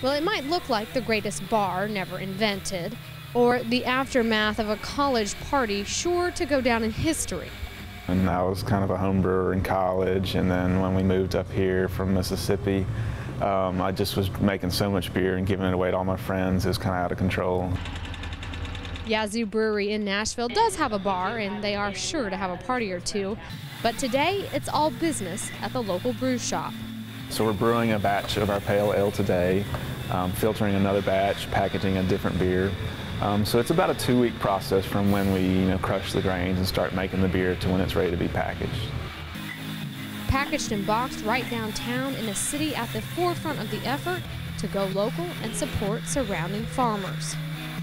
Well, it might look like the greatest bar never invented, or the aftermath of a college party sure to go down in history. And I was kind of a home brewer in college, and then when we moved up here from Mississippi, I just was making so much beer and giving it away to all my friends. It was kind of out of control. Yazoo Brewery in Nashville does have a bar, and they are sure to have a party or two. But today, it's all business at the local brew shop. So we're brewing a batch of our pale ale today, filtering another batch, packaging a different beer. So it's about a 2-week process from when we crush the grains and start making the beer to when it's ready to be packaged. Packaged and boxed right downtown in a city at the forefront of the effort to go local and support surrounding farmers.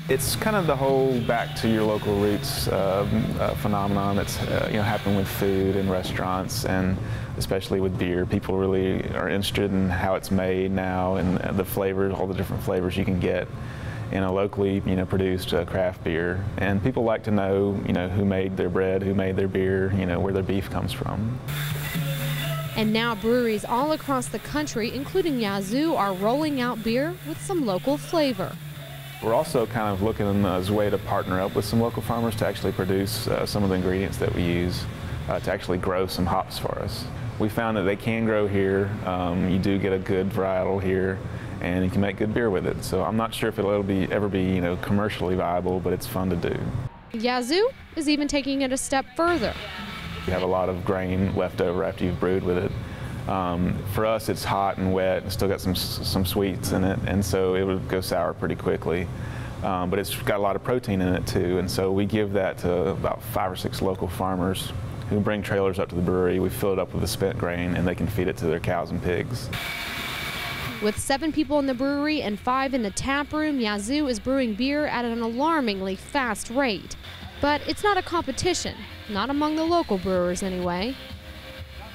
It's kind of the whole back to your local roots phenomenon that's happened with food and restaurants, and especially with beer. People really are interested in how it's made now and the flavors, all the different flavors you can get in a locally produced craft beer. And people like to know who made their bread, who made their beer, where their beef comes from. And now breweries all across the country, including Yazoo, are rolling out beer with some local flavor. We're also kind of looking as a way to partner up with some local farmers to actually produce some of the ingredients that we use to actually grow some hops for us. We found that they can grow here. You do get a good varietal here, and you can make good beer with it. So I'm not sure if it'll ever be commercially viable, but it's fun to do. Yazoo is even taking it a step further. You have a lot of grain left over after you've brewed with it. For us, it's hot and wet and still got some sweets in it, and so it would go sour pretty quickly. But it's got a lot of protein in it too, and so we give that to about 5 or 6 local farmers who bring trailers up to the brewery. We fill it up with the spent grain, and they can feed it to their cows and pigs. With 7 people in the brewery and 5 in the tap room, Yazoo is brewing beer at an alarmingly fast rate. But it's not a competition, not among the local brewers anyway.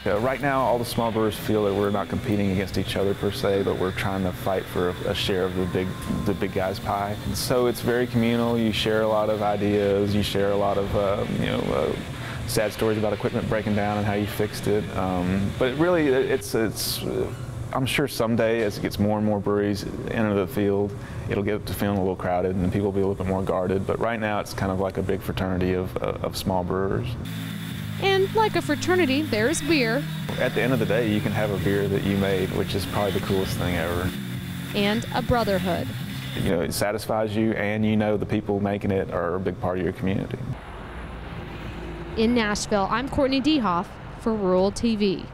Right now, all the small brewers feel that we're not competing against each other per se, but we're trying to fight for a share of the big guys' pie. And so it's very communal. You share a lot of ideas. You share a lot of sad stories about equipment breaking down and how you fixed it. But really, I'm sure someday, as it gets more and more breweries enter the field, it'll get to feeling a little crowded and people will be a little bit more guarded. But right now, it's kind of like a big fraternity of small brewers. And like a fraternity, there's beer. At the end of the day, you can have a beer that you made, which is probably the coolest thing ever. And a brotherhood. It satisfies you, and the people making it are a big part of your community. In Nashville, I'm Courtenay DeHoff for Rural TV.